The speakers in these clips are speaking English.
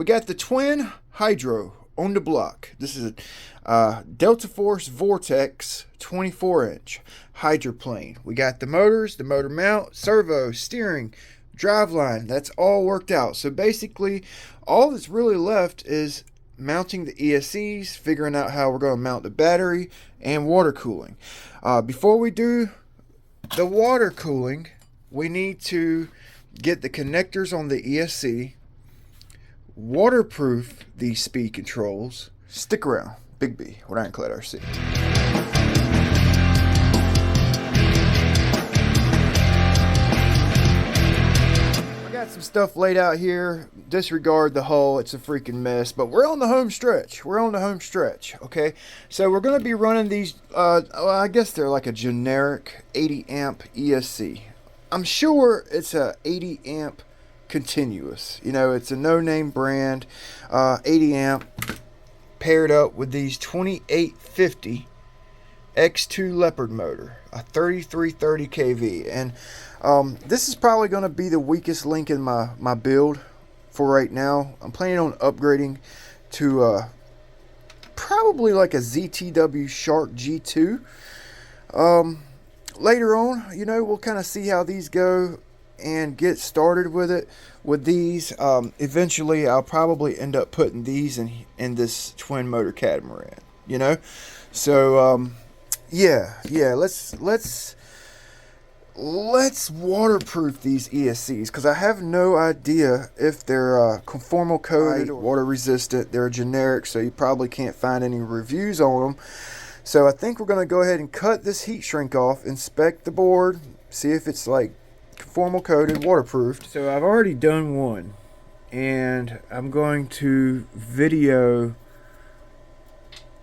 We got the twin hydro on the block. This is a Deltaforce Vortex 24-inch hydroplane. We got the motors, the motor mount, servo, steering, driveline. That's all worked out. So basically, all that's really left is mounting the ESCs, figuring out how we're going to mount the battery, and water cooling. Before we do the water cooling, we need to get the connectors on the ESC, waterproof these speed controls. Stick around. Big B with Ironclad RC. I got some stuff laid out here. Disregard the hull. It's a freaking mess. But we're on the home stretch. Okay? So we're going to be running these, I guess they're like a generic 80 amp ESC. I'm sure it's a 80 amp continuous. You know, it's a no-name brand. 80 amp paired up with these 2850 X2 Leopard motor, a 3330 kV. And this is probably going to be the weakest link in my build for right now. I'm planning on upgrading to probably like a ZTW Shark G2. Later on, you know, we'll kind of see how these go and get started with it. With these, eventually I'll probably end up putting these in this twin motor catamaran, you know. So yeah, let's waterproof these ESCs, because I have no idea if they're conformal coated or water resistant. They're generic, so you probably can't find any reviews on them. So I think we're going to go ahead and cut this heat shrink off, inspect the board, see if it's like conformal coated, waterproofed. So I've already done one, and I'm going to video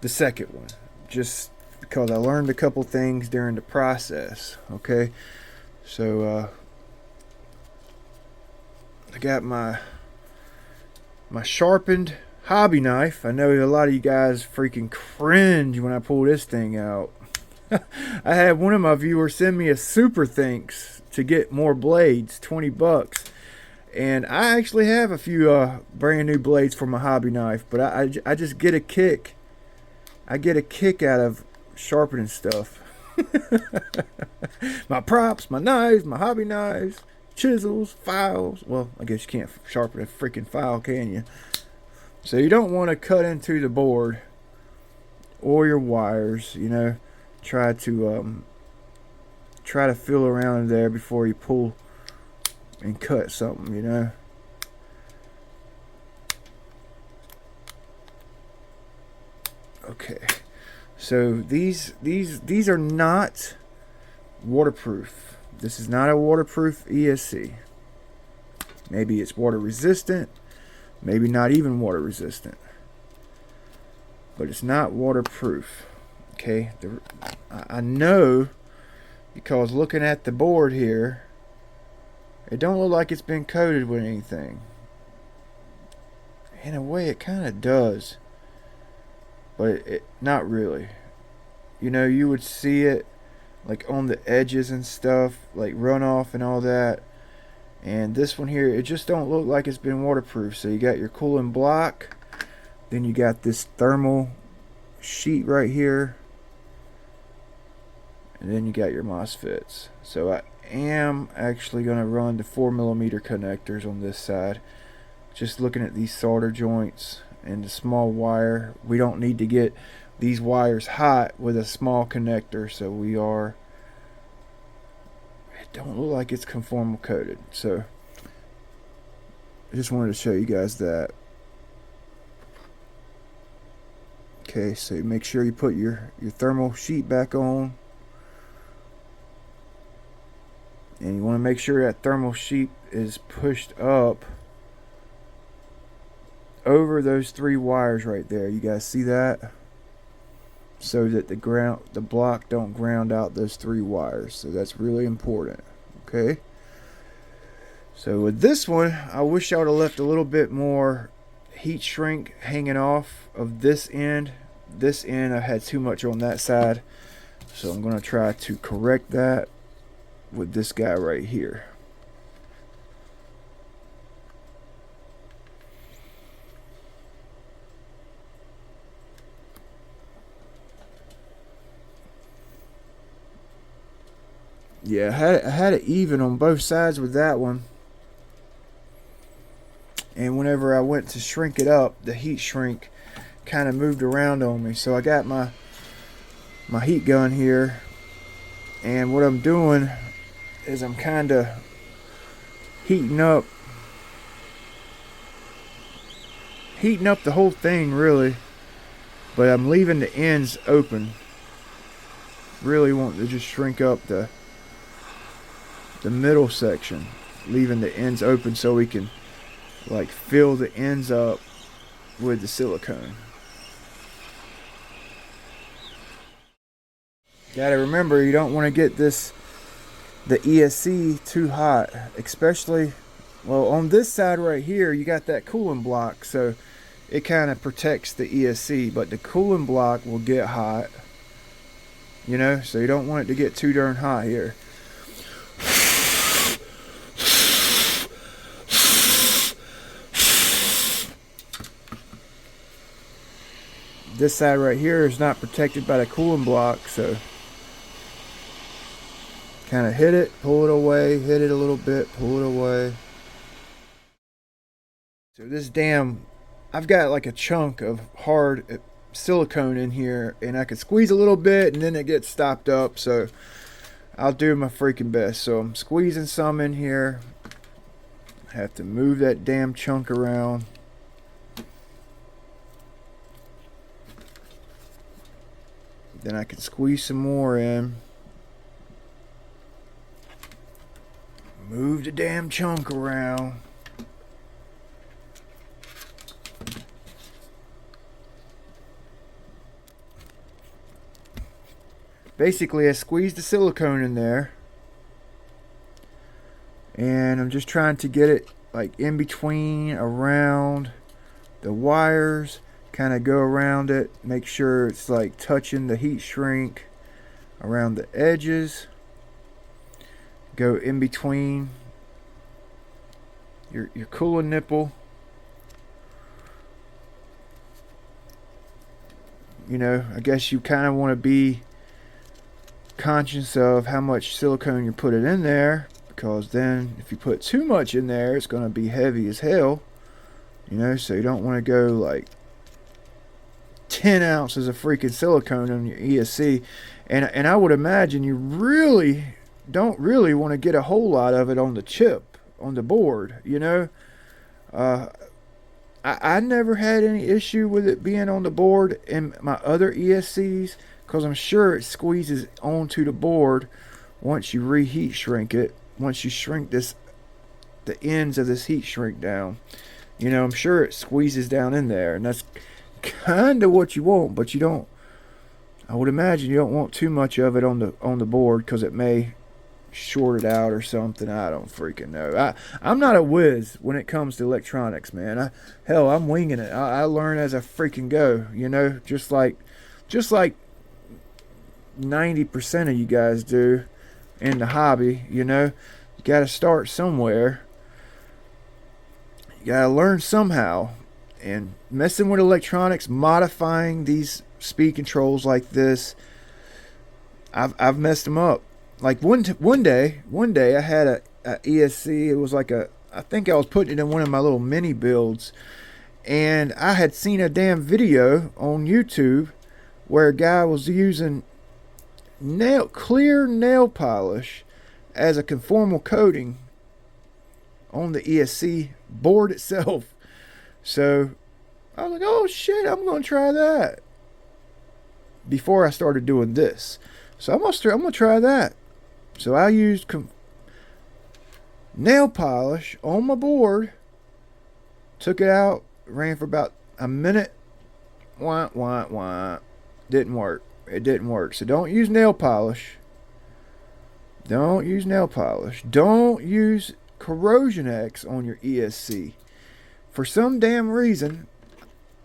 the second one, just because I learned a couple things during the process. Okay, so I got my sharpened hobby knife. I know a lot of you guys freaking cringe when I pull this thing out. I had one of my viewers send me a super thanks to get more blades, 20 bucks. And I actually have a few brand new blades for my hobby knife, but I just get a kick. I get a kick out of sharpening stuff. My props, my knives, my hobby knives, chisels, files. Well, I guess you can't sharpen a freaking file, can you? So you don't want to cut into the board or your wires, you know. Try to feel around there before you pull and cut something, you know. Okay, so these are not waterproof. This is not a waterproof ESC. Maybe it's water resistant, maybe not even water resistant, but it's not waterproof. Okay, I know, because looking at the board here, it don't look like it's been coated with anything. In a way it kind of does, but it not really. You know, you would see it like on the edges and stuff, like runoff and all that. And this one here, it just don't look like it's been waterproof. So you got your cooling block, then you got this thermal sheet right here, and then you got your MOSFETs. So I am actually going to run the 4mm connectors on this side. Just looking at these solder joints and the small wire, we don't need to get these wires hot with a small connector. So it don't look like it's conformal coated. So I just wanted to show you guys that. Okay, so make sure you put your thermal sheet back on. And you want to make sure that thermal sheet is pushed up over those 3 wires right there. You guys see that? So that the block don't ground out those 3 wires. So that's really important. Okay. So with this one, I wish I would have left a little bit more heat shrink hanging off of this end. This end, I had too much on that side. So I'm going to try to correct that with this guy right here. Yeah, I had it even on both sides with that one. And whenever I went to shrink it up, the heat shrink kind of moved around on me. So I got my heat gun here, and what I'm doing is I'm kind of heating up the whole thing really, but I'm leaving the ends open. Really want to just shrink up the middle section, leaving the ends open so we can like fill the ends up with the silicone. Gotta remember, you don't want to get the ESC too hot, especially, well, on this side right here you got that cooling block, so it kind of protects the ESC, but the cooling block will get hot, you know, so you don't want it to get too darn hot here. This side right here is not protected by the cooling block, so kind of hit it, pull it away, hit it a little bit, pull it away. So this I've got like a chunk of hard silicone in here, and I could squeeze a little bit and then it gets stopped up, so I'll do my freaking best. So I'm squeezing some in here. I have to move that damn chunk around. Then I can squeeze some more in. Move the damn chunk around. Basically, I squeezed the silicone in there, and I'm just trying to get it like in between, around the wires, kind of go around it, make sure it's like touching the heat shrink around the edges, go in between your cooling nipple. You know, I guess you kind of want to be conscious of how much silicone you're putting in there, because then if you put too much in there, it's going to be heavy as hell, you know. So you don't want to go like 10 ounces of freaking silicone on your ESC, and I would imagine you don't really want to get a whole lot of it on the chip, on the board, you know. I never had any issue with it being on the board in my other ESCs, because I'm sure it squeezes onto the board once you reheat shrink it. Once you shrink the ends of this heat shrink down, you know, I'm sure it squeezes down in there, and that's kind of what you want. But you don't, I would imagine you don't want too much of it on the board, because it may short it out or something. I don't freaking know. I'm not a whiz when it comes to electronics, man. Hell, I'm winging it. I learn as I freaking go, you know, just like 90% of you guys do in the hobby, you know. You got to start somewhere. You got to learn somehow. And messing with electronics, modifying these speed controls like this, I've messed them up. Like one day I had a ESC. It was like I think I was putting it in one of my little mini builds, and I had seen a damn video on YouTube where a guy was using clear nail polish as a conformal coating on the ESC board itself. So I was like, oh shit, I'm gonna try that before I started doing this. So I'm gonna try that. So I used nail polish on my board, took it out, ran for about a minute. Wah. Didn't work. It didn't work. So don't use nail polish. Don't use nail polish. Don't use Corrosion X on your ESC. For some damn reason,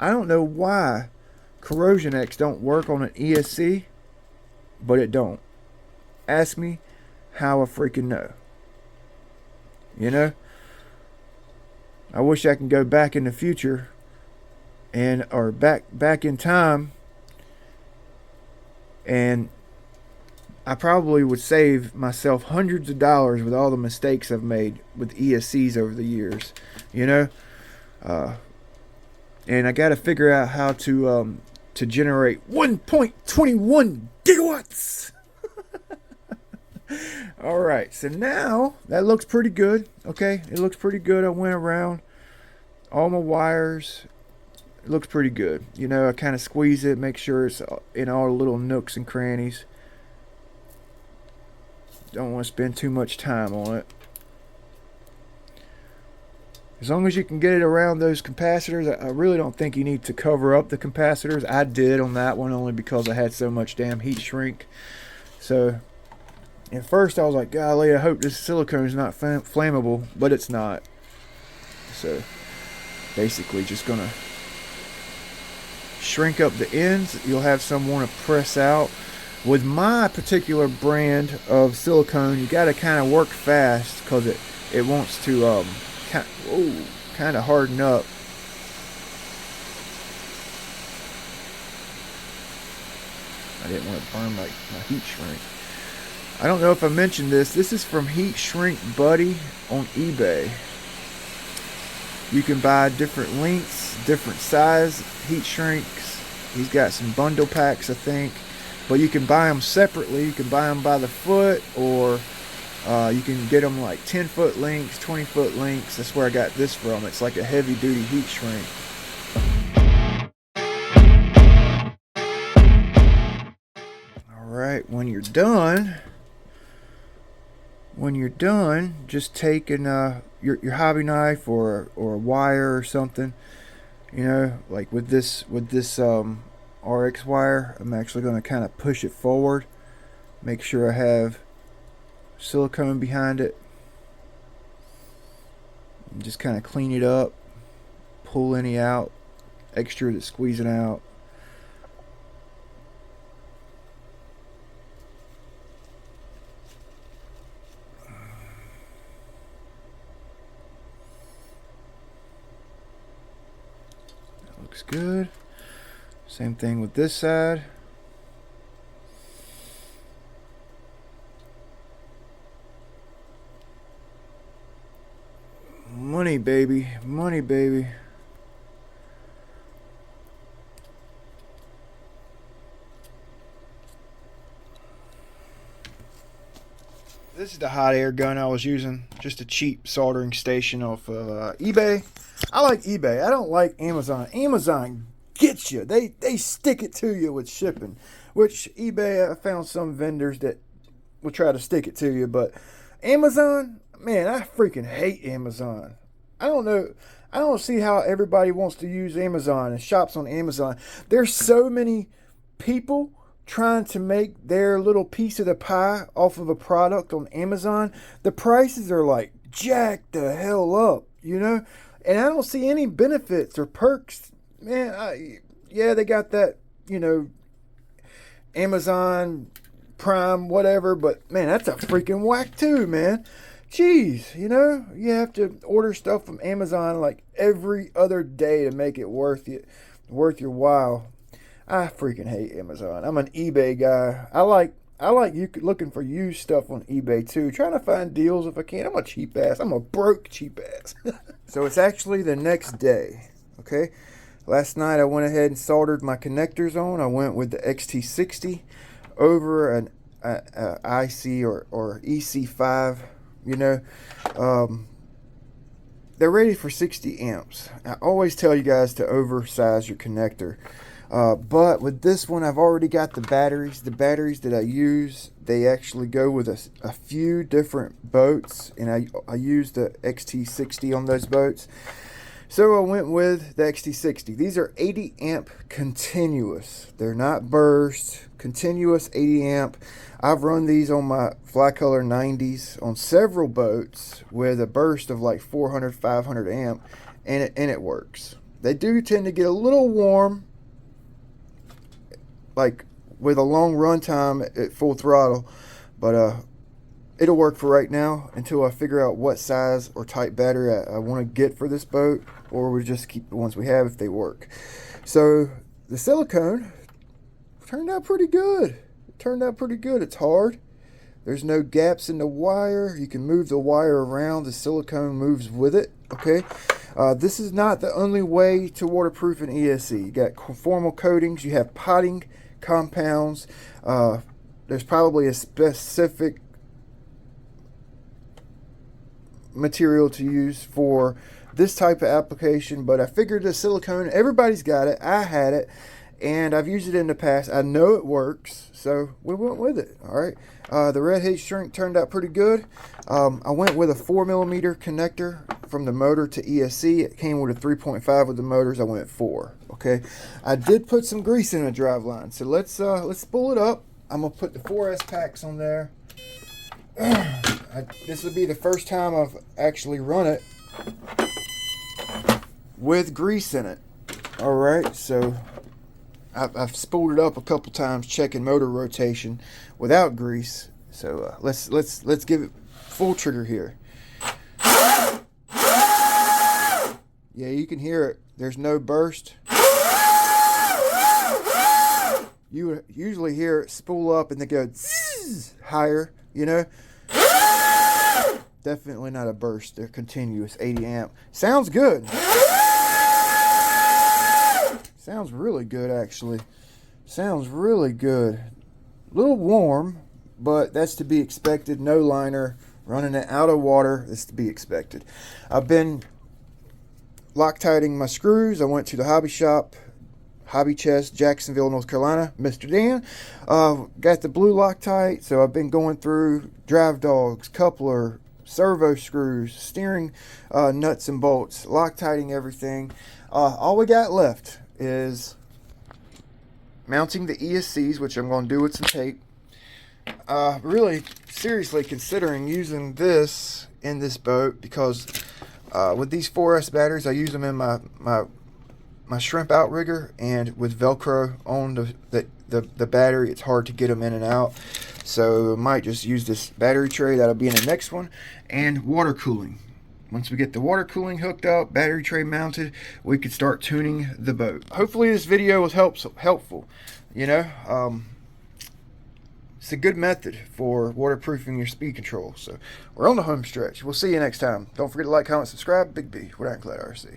I don't know why Corrosion X don't work on an ESC, but it don't. Ask me how I freaking know. You know? I wish I can go back in the future or back in time and I probably would save myself hundreds of dollars with all the mistakes I've made with ESCs over the years, you know. Uh, and I got to figure out how to generate 1.21 gigawatts. All right, so now that looks pretty good. Okay, it looks pretty good. I went around all my wires. It looks pretty good. You know, I kind of squeeze it, make sure it's in all the little nooks and crannies. Don't want to spend too much time on it. As long as you can get it around those capacitors, I really don't think you need to cover up the capacitors. I did on that one only because I had so much damn heat shrink. So at first I was like, golly, I hope this silicone is not flammable, but it's not. So basically just gonna shrink up the ends. You'll have some want to press out. With my particular brand of silicone, you got to kind of work fast because it wants to kind of harden up. I didn't want to burn my heat shrink. I don't know if I mentioned this. This is from Heat Shrink Buddy on eBay. You can buy different lengths, different size heat shrinks. He's got some bundle packs, I think. But you can buy them separately. You can buy them by the foot, or you can get them like 10-foot lengths, 20-foot lengths. That's where I got this from. It's like a heavy-duty heat shrink. All right, when you're done, just take your hobby knife or a wire or something. You know, like with this RX wire, I'm actually going to kind of push it forward, make sure I have silicone behind it, and just kind of clean it up, pull any out extra that's squeezing out. That looks good. Same thing with this side. Money, baby. Money, baby. This is the hot air gun I was using. Just a cheap soldering station off of eBay. I like eBay. I don't like Amazon. Amazon gets you. They stick it to you with shipping, which eBay, I found some vendors that will try to stick it to you, but Amazon, man, I freaking hate Amazon. I don't know. I don't see how everybody wants to use Amazon and shops on Amazon. There's so many people trying to make their little piece of the pie off of a product on Amazon. The prices are like jacked the hell up, you know? And I don't see any benefits or perks. Man, yeah, they got that, you know, Amazon Prime, whatever, but man, that's a freaking whack too, man. Jeez, you know, you have to order stuff from Amazon like every other day to make it worth your while. I freaking hate Amazon. I'm an eBay guy. I like you looking for used stuff on eBay too. Trying to find deals if I can. I'm a cheap ass. I'm a broke cheap ass. So it's actually the next day. Okay. Last night I went ahead and soldered my connectors on. I went with the XT60 over an IC or EC5. You know, they're rated for 60 amps. I always tell you guys to oversize your connector. But with this one, I've already got the batteries. The batteries that I use, they actually go with a few different boats, and I use the XT60 on those boats. So I went with the XT60. These are 80 amp continuous. They're not burst, continuous 80 amp. I've run these on my Flycolor 90s on several boats with a burst of like 400, 500 amp, and it works. They do tend to get a little warm, like with a long run time at full throttle, but it'll work for right now until I figure out what size or type battery I want to get for this boat, or we just keep the ones we have if they work. So the silicone turned out pretty good. It turned out pretty good. It's hard. There's no gaps in the wire. You can move the wire around. The silicone moves with it. Okay. This is not the only way to waterproof an ESC. You got conformal coatings. You have potting compounds. There's probably a specific material to use for this type of application, but I figured the silicone, everybody's got it. I had it, and I've used it in the past. I know it works, so we went with it. All right. The red heat shrink turned out pretty good. I went with a 4mm connector from the motor to ESC. It came with a 3.5 with the motors. I went 4. Okay. I did put some grease in the drive line, so let's spool it up. I'm gonna put the 4S packs on there. This will be the first time I've actually run it with grease in it. All right, so I've spooled it up a couple times, checking motor rotation without grease. So let's give it full trigger here. Yeah, you can hear it. There's no burst. You would usually hear it spool up and then go zzz, higher, you know. Definitely not a burst. They're continuous, 80 amp. Sounds good. Sounds really good, actually. Sounds really good. A little warm, but that's to be expected. No liner, running it out of water. That's to be expected. I've been Loctiting my screws. I went to the hobby shop, Hobby Chest, Jacksonville, North Carolina. Mr. Dan. Got the blue Loctite, so I've been going through drive dogs, coupler, servo screws, steering nuts and bolts, Loctiting everything. All we got left is mounting the ESCs, which I'm going to do with some tape. Really seriously considering using this in this boat because with these 4S batteries, I use them in my shrimp outrigger, and with Velcro on the battery, it's hard to get them in and out. So I might just use this battery tray. That'll be in the next one. And water cooling. Once we get the water cooling hooked up, battery tray mounted, we could start tuning the boat. Hopefully this video was helpful. You know, it's a good method for waterproofing your speed control. So we're on the home stretch. We'll see you next time. Don't forget to like, comment, subscribe. Big B, with Ironclad RC.